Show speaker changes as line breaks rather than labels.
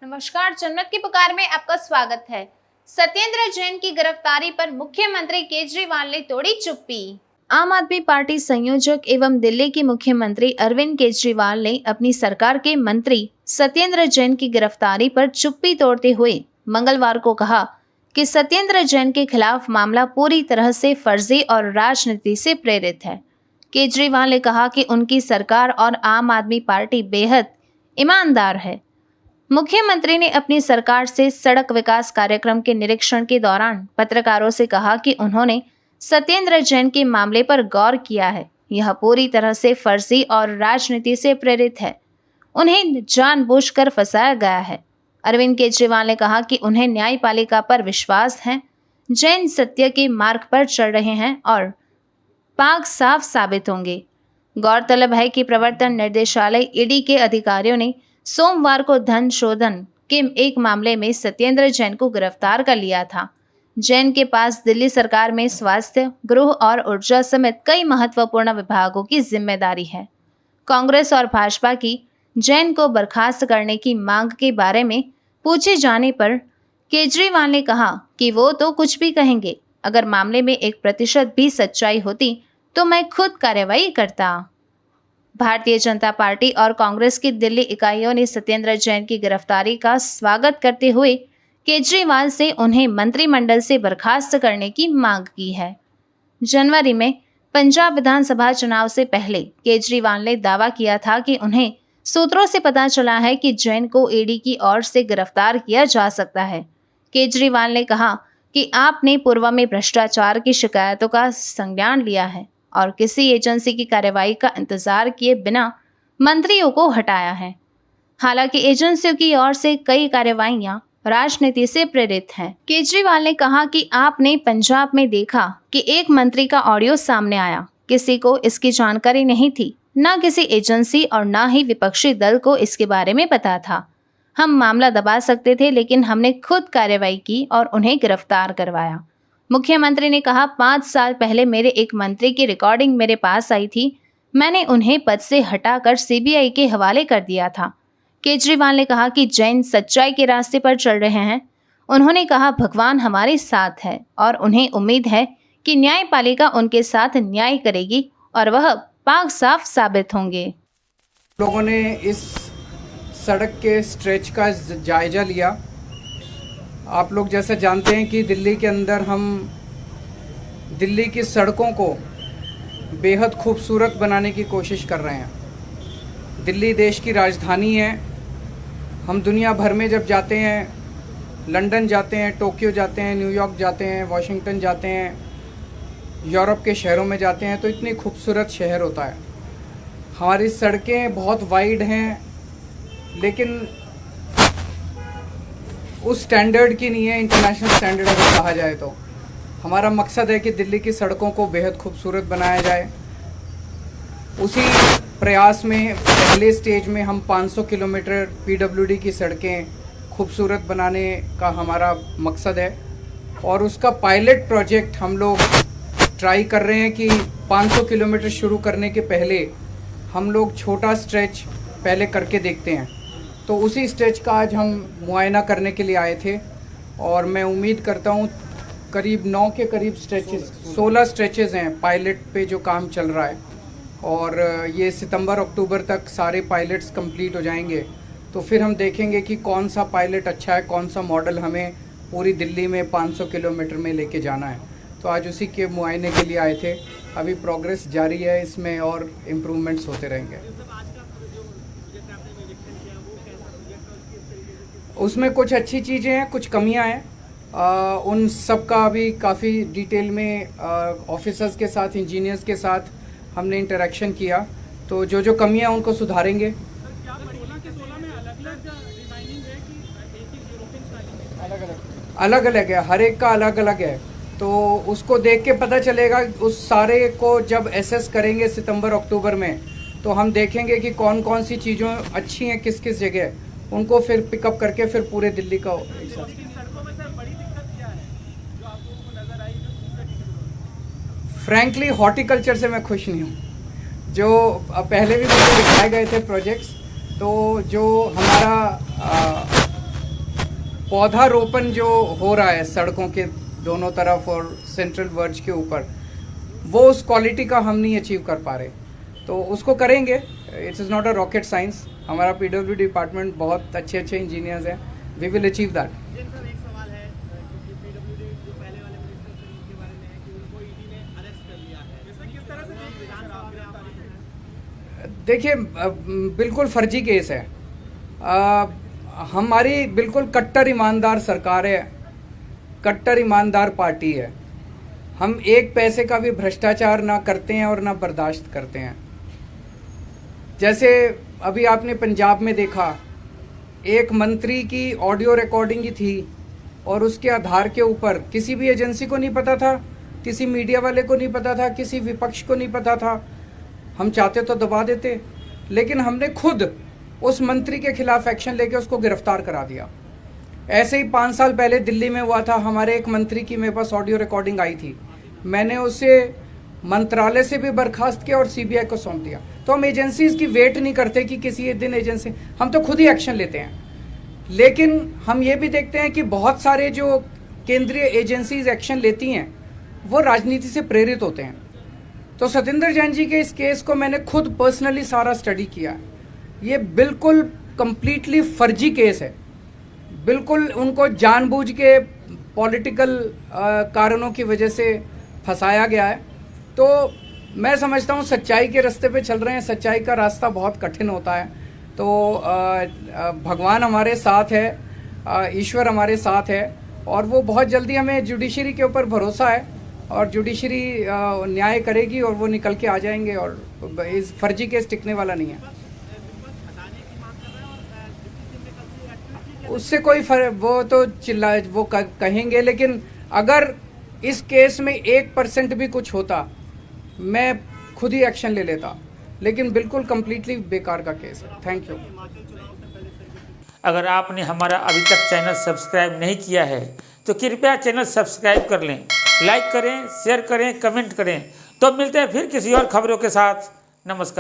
नमस्कार, जन्नत की पुकार में आपका स्वागत है। सत्येंद्र जैन की गिरफ्तारी पर मुख्यमंत्री केजरीवाल ने तोड़ी चुप्पी। आम आदमी पार्टी संयोजक एवं दिल्ली के मुख्यमंत्री अरविंद केजरीवाल ने अपनी सरकार के मंत्री सत्येंद्र जैन की गिरफ्तारी पर चुप्पी तोड़ते हुए मंगलवार को कहा कि सत्येंद्र जैन के खिलाफ मामला पूरी तरह से फर्जी और राजनीति से प्रेरित है। केजरीवाल ने कहा कि उनकी सरकार और आम आदमी पार्टी बेहद ईमानदार है। मुख्यमंत्री ने अपनी सरकार से सड़क विकास कार्यक्रम के निरीक्षण के दौरान पत्रकारों से कहा कि उन्होंने सत्येंद्र जैन के मामले पर गौर किया है। यह पूरी तरह से फर्जी और राजनीति से प्रेरित है। उन्हें जानबूझकर फंसाया गया है। अरविंद केजरीवाल ने कहा कि उन्हें न्यायपालिका पर विश्वास है। जैन सत्य के मार्ग पर चल रहे हैं और पाग साफ साबित होंगे। गौरतलब है कि प्रवर्तन निर्देशालय ईडी के अधिकारियों ने सोमवार को धन शोधन के एक मामले में सत्येंद्र जैन को गिरफ्तार कर लिया था। जैन के पास दिल्ली सरकार में स्वास्थ्य, गृह और ऊर्जा समेत कई महत्वपूर्ण विभागों की जिम्मेदारी है। कांग्रेस और भाजपा की जैन को बर्खास्त करने की मांग के बारे में पूछे जाने पर केजरीवाल ने कहा कि वो तो कुछ भी कहेंगे। अगर मामले में 1% भी सच्चाई होती तो मैं खुद कार्रवाई करता। भारतीय जनता पार्टी और कांग्रेस की दिल्ली इकाइयों ने सत्येंद्र जैन की गिरफ्तारी का स्वागत करते हुए केजरीवाल से उन्हें मंत्रिमंडल से बर्खास्त करने की मांग की है। जनवरी में पंजाब विधानसभा चुनाव से पहले केजरीवाल ने दावा किया था कि उन्हें सूत्रों से पता चला है कि जैन को ईडी की ओर से गिरफ्तार किया जा सकता है। केजरीवाल ने कहा कि आपने पूर्व में भ्रष्टाचार की शिकायतों का संज्ञान लिया है और किसी एजेंसी की कार्रवाई का इंतजार किए बिना मंत्रियों को हटाया है। हालांकि एजेंसियों की ओर से कई कार्रवाइयां राजनीति से प्रेरित हैं। केजरीवाल ने कहा कि आपने पंजाब में देखा कि एक मंत्री का ऑडियो सामने आया। किसी को इसकी जानकारी नहीं थी, न किसी एजेंसी और न ही विपक्षी दल को इसके बारे में पता था। हम मामला दबा सकते थे, लेकिन हमने खुद कार्रवाई की और उन्हें गिरफ्तार करवाया। मुख्यमंत्री ने कहा, 5 साल पहले मेरे एक मंत्री की रिकॉर्डिंग मेरे पास आई थी। मैंने उन्हें पद से हटाकर सीबीआई के हवाले कर दिया था। केजरीवाल ने कहा कि जैन सच्चाई के रास्ते पर चल रहे हैं। उन्होंने कहा, भगवान हमारे साथ है और उन्हें उम्मीद है कि न्यायपालिका उनके साथ न्याय करेगी और वह पाक साफ साबित होंगे।
लोगों ने इस सड़क के स्ट्रेच का जायजा लिया। आप लोग जैसे जानते हैं कि दिल्ली के अंदर हम दिल्ली की सड़कों को बेहद खूबसूरत बनाने की कोशिश कर रहे हैं। दिल्ली देश की राजधानी है। हम दुनिया भर में जब जाते हैं, लंदन जाते हैं, टोक्यो जाते हैं, न्यूयॉर्क जाते हैं, वॉशिंगटन जाते हैं, यूरोप के शहरों में जाते हैं, तो इतनी खूबसूरत शहर होता है। हमारी सड़कें बहुत वाइड हैं, लेकिन उस स्टैंडर्ड की नहीं है, इंटरनेशनल स्टैंडर्ड अगर कहा जाए तो। हमारा मकसद है कि दिल्ली की सड़कों को बेहद खूबसूरत बनाया जाए। उसी प्रयास में पहले स्टेज में हम 500 किलोमीटर पीडब्ल्यूडी की सड़कें खूबसूरत बनाने का हमारा मकसद है और उसका पायलट प्रोजेक्ट हम लोग ट्राई कर रहे हैं कि 500 किलोमीटर शुरू करने के पहले हम लोग छोटा स्ट्रेच पहले करके देखते हैं। तो उसी स्ट्रेच का आज हम मुआयना करने के लिए आए थे और मैं उम्मीद करता हूँ करीब 9 के करीब स्ट्रेचेस 16 स्ट्रेचेस हैं पायलट पे जो काम चल रहा है और ये सितंबर अक्टूबर तक सारे पायलट्स कंप्लीट हो जाएंगे। तो फिर हम देखेंगे कि कौन सा पायलट अच्छा है, कौन सा मॉडल हमें पूरी दिल्ली में 500 किलोमीटर में लेके जाना है। तो आज उसी के मुआयने के लिए आए थे। अभी प्रोग्रेस जारी है, इसमें और इम्प्रूवमेंट्स होते रहेंगे। उसमें कुछ अच्छी चीज़ें हैं, कुछ कमियां हैं। उन सब का अभी काफ़ी डिटेल में ऑफिसर्स के साथ, इंजीनियर्स के साथ हमने इंटरेक्शन किया। तो जो जो कमियां उनको सुधारेंगे। अलग अलग है, हर एक का अलग अलग है। तो उसको देख के पता चलेगा। उस सारे को जब एसेस करेंगे सितंबर अक्टूबर में, तो हम देखेंगे कि कौन कौन सी चीज़ों अच्छी हैं किस किस जगह, उनको फिर पिकअप करके फिर पूरे दिल्ली का। फ्रैंकली हॉर्टिकल्चर से मैं खुश नहीं हूँ। जो पहले भी मुझे दिखाए गए थे प्रोजेक्ट्स, तो जो हमारा पौधारोपण जो हो रहा है सड़कों के दोनों तरफ और सेंट्रल वर्ज के ऊपर, वो उस क्वालिटी का हम नहीं अचीव कर पा रहे, तो उसको करेंगे। It's is not a rocket science. हमारा पीडब्ल्यू डिपार्टमेंट बहुत अच्छे अच्छे इंजीनियर्स हैं, वी विल अचीव दैट।
एक सवाल है कि पीडब्ल्यूडी जो पहले वाले मिनिस्टर थे उनके बारे में है कि उनको ईडी ने अरेस्ट कर लिया है, इसमें किस तरह से विधानसभा में आप
देखिए, बिल्कुल फर्जी केस है। हमारी बिल्कुल कट्टर ईमानदार सरकार है, कट्टर ईमानदार पार्टी है। हम एक पैसे का भी भ्रष्टाचार ना करते हैं और ना बर्दाश्त करते हैं। जैसे अभी आपने पंजाब में देखा, एक मंत्री की ऑडियो रिकॉर्डिंग ही थी और उसके आधार के ऊपर किसी भी एजेंसी को नहीं पता था, किसी मीडिया वाले को नहीं पता था, किसी विपक्ष को नहीं पता था। हम चाहते तो दबा देते, लेकिन हमने खुद उस मंत्री के खिलाफ एक्शन लेके उसको गिरफ्तार करा दिया। ऐसे ही 5 साल पहले दिल्ली में हुआ था, हमारे एक मंत्री की मेरे पास ऑडियो रिकॉर्डिंग आई थी, मैंने उसे मंत्रालय से भी बर्खास्त किया और सीबीआई को सौंप दिया। तो हम एजेंसीज की वेट नहीं करते कि किसी एक दिन एजेंसी, हम तो खुद ही एक्शन लेते हैं। लेकिन हम ये भी देखते हैं कि बहुत सारे जो केंद्रीय एजेंसीज एक्शन लेती हैं वो राजनीति से प्रेरित होते हैं। तो सत्येंद्र जैन जी के इस केस को मैंने खुद पर्सनली सारा स्टडी किया है। ये बिल्कुल कंप्लीटली फर्जी केस है, बिल्कुल उनको जानबूझ के पॉलिटिकल कारणों की वजह से फंसाया गया है। तो मैं समझता हूँ सच्चाई के रास्ते पे चल रहे हैं। सच्चाई का रास्ता बहुत कठिन होता है, तो भगवान हमारे साथ है, ईश्वर हमारे साथ है, और वो बहुत जल्दी, हमें जुडिशरी के ऊपर भरोसा है और जुडिशरी न्याय करेगी और वो निकल के आ जाएंगे, और इस फर्जी केस टिकने वाला नहीं है। उससे कोई वो तो कहेंगे, लेकिन अगर इस केस में 1% भी कुछ होता, मैं खुद ही एक्शन ले लेता, लेकिन बिल्कुल कंप्लीटली बेकार का केस है। Thank you.
अगर आपने हमारा अभी तक चैनल सब्सक्राइब नहीं किया है तो कृपया चैनल सब्सक्राइब कर लें, लाइक करें, शेयर करें, कमेंट करें। तो मिलते हैं फिर किसी और खबरों के साथ। नमस्कार।